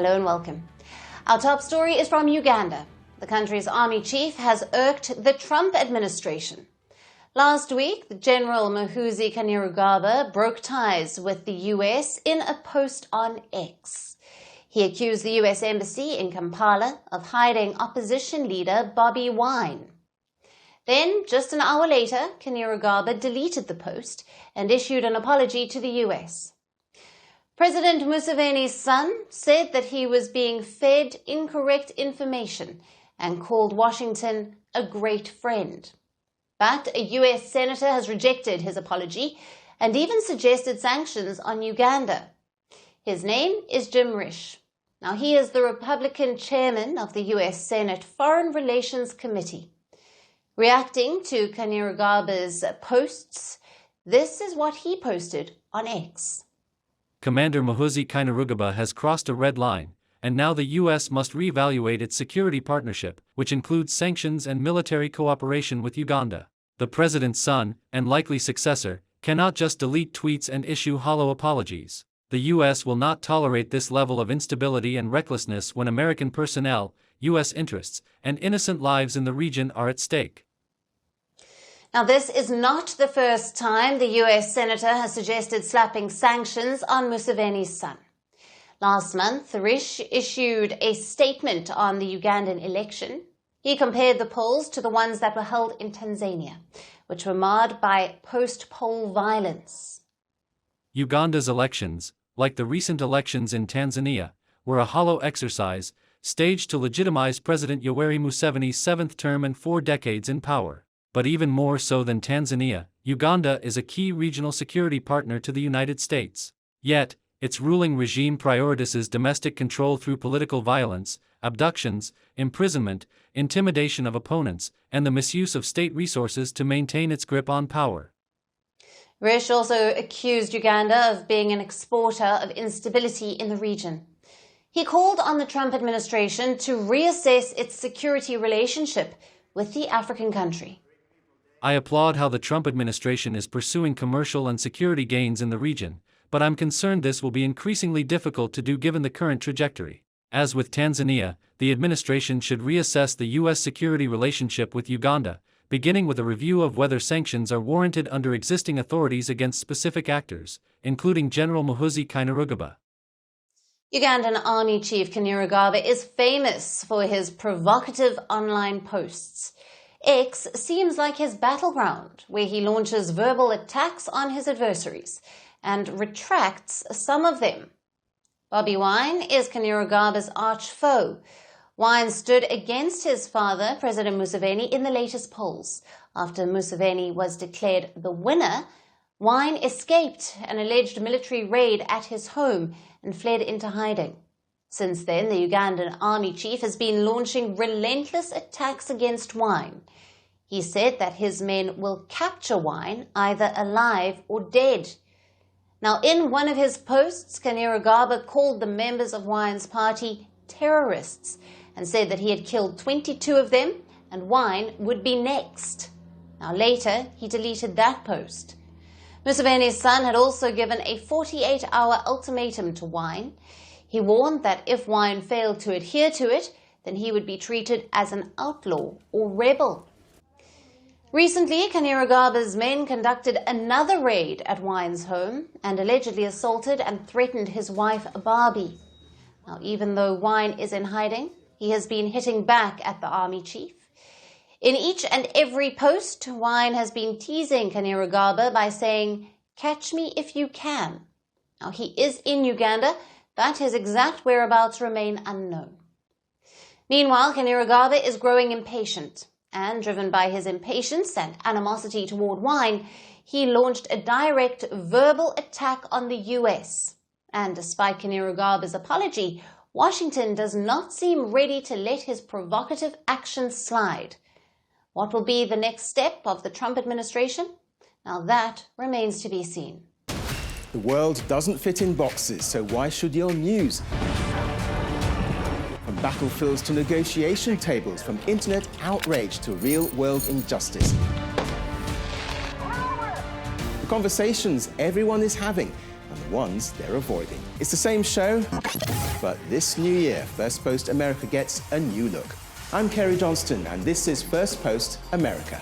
Hello and welcome. Our top story is from Uganda. The country's army chief has irked the Trump administration. Last week, General Muhoozi Kainerugaba broke ties with the US in a post on X. He accused the US Embassy in Kampala of hiding opposition leader Bobi Wine. Then, just an hour later, Kainerugaba deleted the post and issued an apology to the US. President Museveni's son said that he was being fed incorrect information and called Washington a great friend. But a US senator has rejected his apology and even suggested sanctions on Uganda. His name is Jim Risch. Now, he is the Republican chairman of the US Senate Foreign Relations Committee. Reacting to Kainerugaba's posts, this is what he posted on X. Commander Muhoozi Kainerugaba has crossed a red line, and now the U.S. must reevaluate its security partnership, which includes sanctions and military cooperation with Uganda. The president's son, and likely successor, cannot just delete tweets and issue hollow apologies. The U.S. will not tolerate this level of instability and recklessness when American personnel, U.S. interests, and innocent lives in the region are at stake. Now, this is not the first time the US senator has suggested slapping sanctions on Museveni's son. Last month, Risch issued a statement on the Ugandan election. He compared the polls to the ones that were held in Tanzania, which were marred by post-poll violence. Uganda's elections, like the recent elections in Tanzania, were a hollow exercise, staged to legitimize President Yoweri Museveni's 7th term and 4 decades in power. But even more so than Tanzania, Uganda is a key regional security partner to the United States. Yet, its ruling regime prioritizes domestic control through political violence, abductions, imprisonment, intimidation of opponents, and the misuse of state resources to maintain its grip on power. Risch also accused Uganda of being an exporter of instability in the region. He called on the Trump administration to reassess its security relationship with the African country. I applaud how the Trump administration is pursuing commercial and security gains in the region, but I'm concerned this will be increasingly difficult to do given the current trajectory. As with Tanzania, the administration should reassess the U.S. security relationship with Uganda, beginning with a review of whether sanctions are warranted under existing authorities against specific actors, including General Muhoozi Kainerugaba. Ugandan Army Chief Kainerugaba is famous for his provocative online posts. X seems like his battleground, where he launches verbal attacks on his adversaries and retracts some of them. Bobi Wine is Kainerugaba's arch-foe. Wine stood against his father, President Museveni, in the latest polls. After Museveni was declared the winner, Wine escaped an alleged military raid at his home and fled into hiding. Since then, the Ugandan army chief has been launching relentless attacks against Wine. He said that his men will capture Wine either alive or dead. Now, in one of his posts, Kainerugaba called the members of Wine's party terrorists and said that he had killed 22 of them and Wine would be next. Now, later, he deleted that post. Museveni's son had also given a 48-hour ultimatum to Wine. He warned that if Wine failed to adhere to it, then he would be treated as an outlaw or rebel. Recently, Kainerugaba's men conducted another raid at Wine's home and allegedly assaulted and threatened his wife, Bobi. Now, even though Wine is in hiding, he has been hitting back at the army chief. In each and every post, Wine has been teasing Kainerugaba by saying, "Catch me if you can." Now, he is in Uganda, but his exact whereabouts remain unknown. Meanwhile, Kainerugaba is growing impatient, and driven by his impatience and animosity toward Wine, he launched a direct verbal attack on the US. And despite Kainerugaba's apology, Washington does not seem ready to let his provocative actions slide. What will be the next step of the Trump administration? Now that remains to be seen. The world doesn't fit in boxes, so why should your news? From battlefields to negotiation tables, from internet outrage to real-world injustice. The conversations everyone is having and the ones they're avoiding. It's the same show, But this new year, Firstpost America gets a new look. I'm Kerry Johnston, and this is Firstpost America.